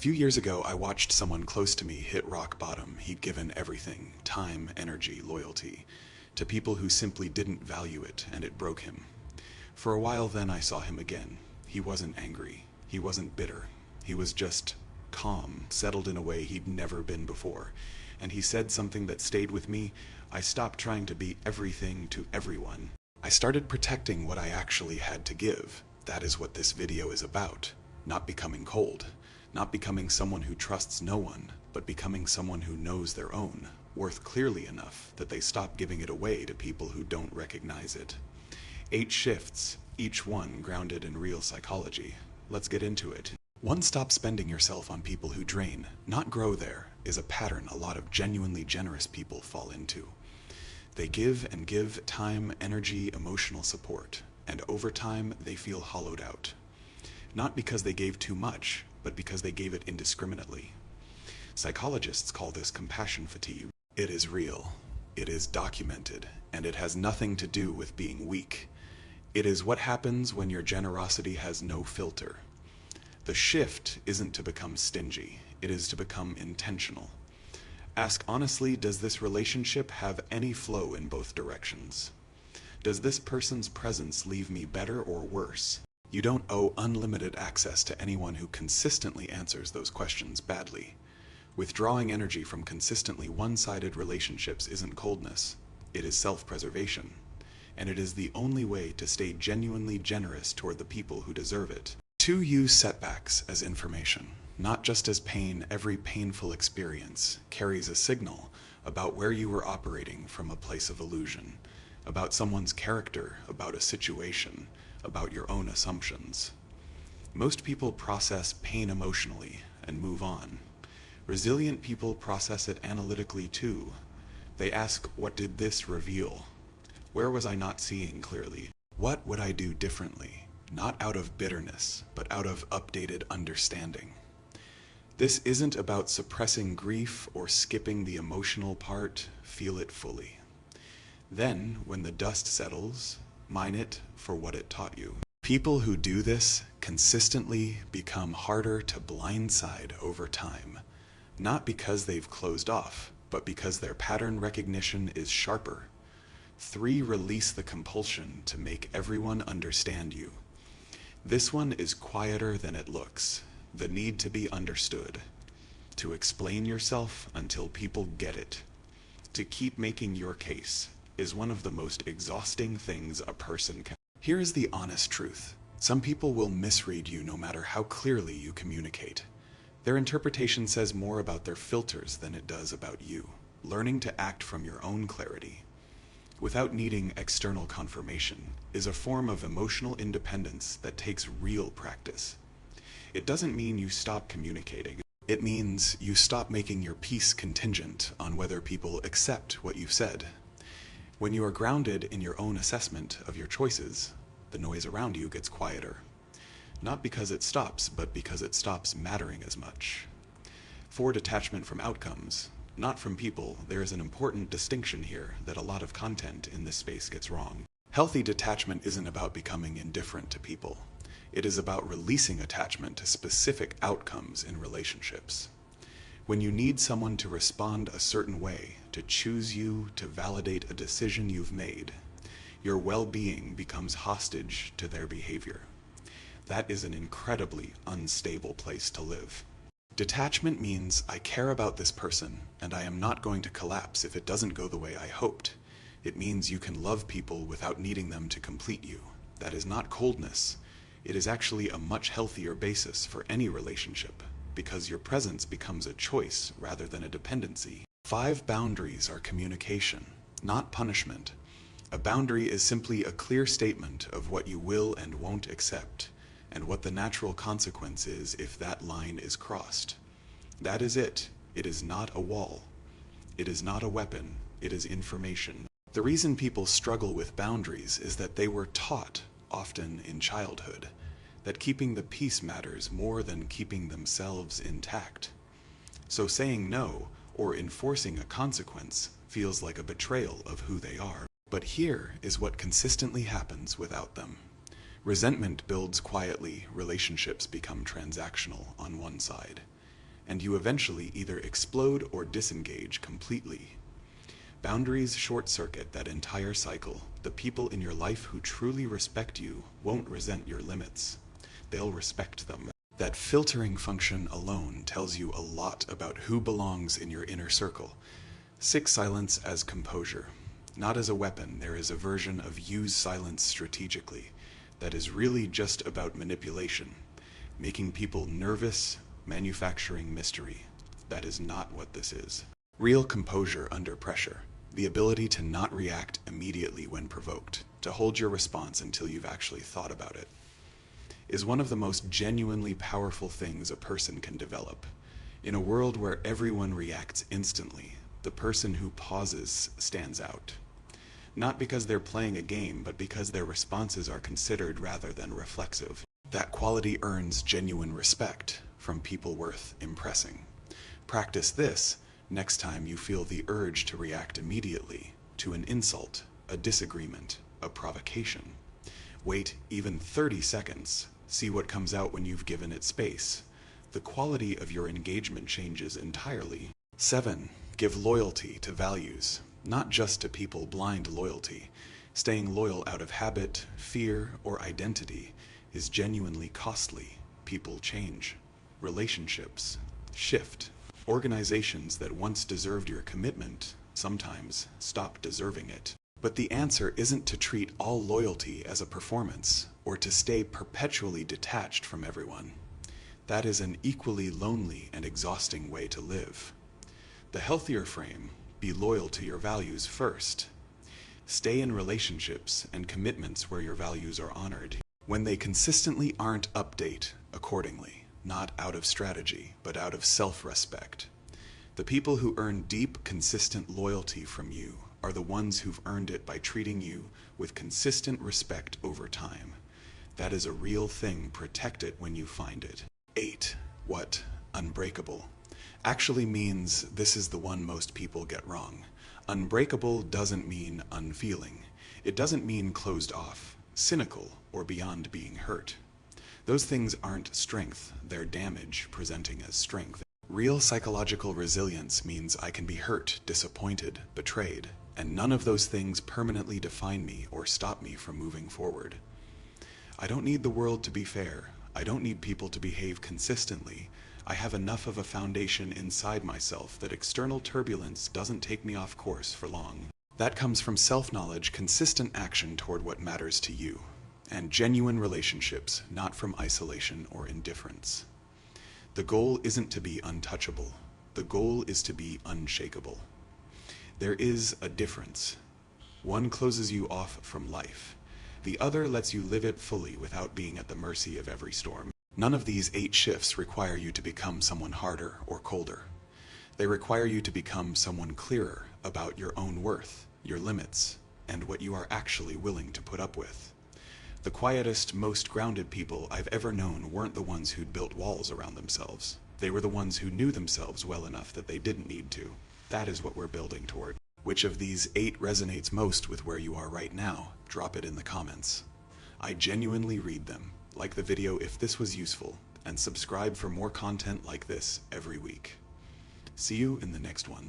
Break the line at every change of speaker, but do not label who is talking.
few years ago, I watched someone close to me hit rock bottom. He'd given everything, time, energy, loyalty, to people who simply didn't value it, and it broke him. For a while then I saw him again. He wasn't angry. He wasn't bitter. He was just calm, settled in a way he'd never been before. And he said something that stayed with me. I stopped trying to be everything to everyone. I started protecting what I actually had to give. That is what this video is about. Not becoming cold. Not becoming someone who trusts no one, but becoming someone who knows their own, worth clearly enough that they stop giving it away to people who don't recognize it. 8 shifts, each one grounded in real psychology. Let's get into it. 1. Stop spending yourself on people who drain, not grow there, is a pattern a lot of genuinely generous people fall into. They give and give time, energy, emotional support, and over time they feel hollowed out. Not because they gave too much, but because they gave it indiscriminately. Psychologists call this compassion fatigue. It is real, it is documented, and it has nothing to do with being weak. It is what happens when your generosity has no filter. The shift isn't to become stingy, it is to become intentional. Ask honestly, does this relationship have any flow in both directions? Does this person's presence leave me better or worse? You don't owe unlimited access to anyone who consistently answers those questions badly. Withdrawing energy from consistently one-sided relationships isn't coldness, it is self-preservation. And it is the only way to stay genuinely generous toward the people who deserve it. 2. Use setbacks as information. Not just as pain, every painful experience carries a signal about where you were operating from a place of illusion, about someone's character, about a situation, about your own assumptions. Most people process pain emotionally and move on. Resilient people process it analytically too. They ask, what did this reveal? Where was I not seeing clearly? What would I do differently? Not out of bitterness, but out of updated understanding. This isn't about suppressing grief or skipping the emotional part. Feel it fully. Then, when the dust settles, mine it for what it taught you. People who do this consistently become harder to blindside over time, not because they've closed off, but because their pattern recognition is sharper. 3. Release the compulsion to make everyone understand you. This one is quieter than it looks. The need to be understood. To explain yourself until people get it. To keep making your case is one of the most exhausting things a person can. Here is the honest truth. Some people will misread you no matter how clearly you communicate. Their interpretation says more about their filters than it does about you. Learning to act from your own clarity, without needing external confirmation, is a form of emotional independence that takes real practice. It doesn't mean you stop communicating. It means you stop making your peace contingent on whether people accept what you've said. When you are grounded in your own assessment of your choices, the noise around you gets quieter. Not because it stops, but because it stops mattering as much. 4. Detachment from outcomes, not from people. There is an important distinction here that a lot of content in this space gets wrong. Healthy detachment isn't about becoming indifferent to people. It is about releasing attachment to specific outcomes in relationships. When you need someone to respond a certain way, to choose you, to validate a decision you've made, your well-being becomes hostage to their behavior. That is an incredibly unstable place to live. Detachment means I care about this person, and I am not going to collapse if it doesn't go the way I hoped. It means you can love people without needing them to complete you. That is not coldness. It is actually a much healthier basis for any relationship, because your presence becomes a choice rather than a dependency. 5. Boundaries are communication, not punishment. A boundary is simply a clear statement of what you will and won't accept, and what the natural consequence is if that line is crossed. That is it. It is not a wall. It is not a weapon. It is information. The reason people struggle with boundaries is that they were taught, often in childhood, that keeping the peace matters more than keeping themselves intact. So saying no, or enforcing a consequence, feels like a betrayal of who they are. But here is what consistently happens without them. Resentment builds quietly, relationships become transactional on one side. and you eventually either explode or disengage completely. Boundaries short-circuit that entire cycle. The people in your life who truly respect you won't resent your limits. They'll respect them. That filtering function alone tells you a lot about who belongs in your inner circle. 6. Silence as composure. Not as a weapon, there is a version of use silence strategically that is really just about manipulation, making people nervous, manufacturing mystery. That is not what this is. Real composure under pressure. The ability to not react immediately when provoked, to hold your response until you've actually thought about it, is one of the most genuinely powerful things a person can develop. In a world where everyone reacts instantly, the person who pauses stands out. Not because they're playing a game, but because their responses are considered rather than reflexive. That quality earns genuine respect from people worth impressing. Practice this next time you feel the urge to react immediately to an insult, a disagreement, a provocation. Wait even 30 seconds. See what comes out when you've given it space. The quality of your engagement changes entirely. 7. Give loyalty to values, not just to people. Blind loyalty, staying loyal out of habit, fear, or identity, is genuinely costly. People change. Relationships shift. Organizations that once deserved your commitment sometimes stop deserving it. But the answer isn't to treat all loyalty as a performance, or to stay perpetually detached from everyone. That is an equally lonely and exhausting way to live. The healthier frame: be loyal to your values first. Stay in relationships and commitments where your values are honored. When they consistently aren't, update accordingly, not out of strategy, but out of self-respect. The people who earn deep, consistent loyalty from you are the ones who've earned it by treating you with consistent respect over time. That is a real thing. Protect it when you find it. 8. What unbreakable actually means. This is the one most people get wrong. Unbreakable doesn't mean unfeeling. It doesn't mean closed off, cynical, or beyond being hurt. Those things aren't strength, they're damage presenting as strength. Real psychological resilience means I can be hurt, disappointed, betrayed, and none of those things permanently define me or stop me from moving forward. I don't need the world to be fair. I don't need people to behave consistently. I have enough of a foundation inside myself that external turbulence doesn't take me off course for long. That comes from self-knowledge, consistent action toward what matters to you, and genuine relationships, not from isolation or indifference. The goal isn't to be untouchable. The goal is to be unshakable. There is a difference. One closes you off from life. The other lets you live it fully without being at the mercy of every storm. None of these 8 shifts require you to become someone harder or colder. They require you to become someone clearer about your own worth, your limits, and what you are actually willing to put up with. The quietest, most grounded people I've ever known weren't the ones who'd built walls around themselves. They were the ones who knew themselves well enough that they didn't need to. That is what we're building toward. Which of these 8 resonates most with where you are right now? Drop it in the comments. I genuinely read them. Like the video if this was useful, and subscribe for more content like this every week. See you in the next one.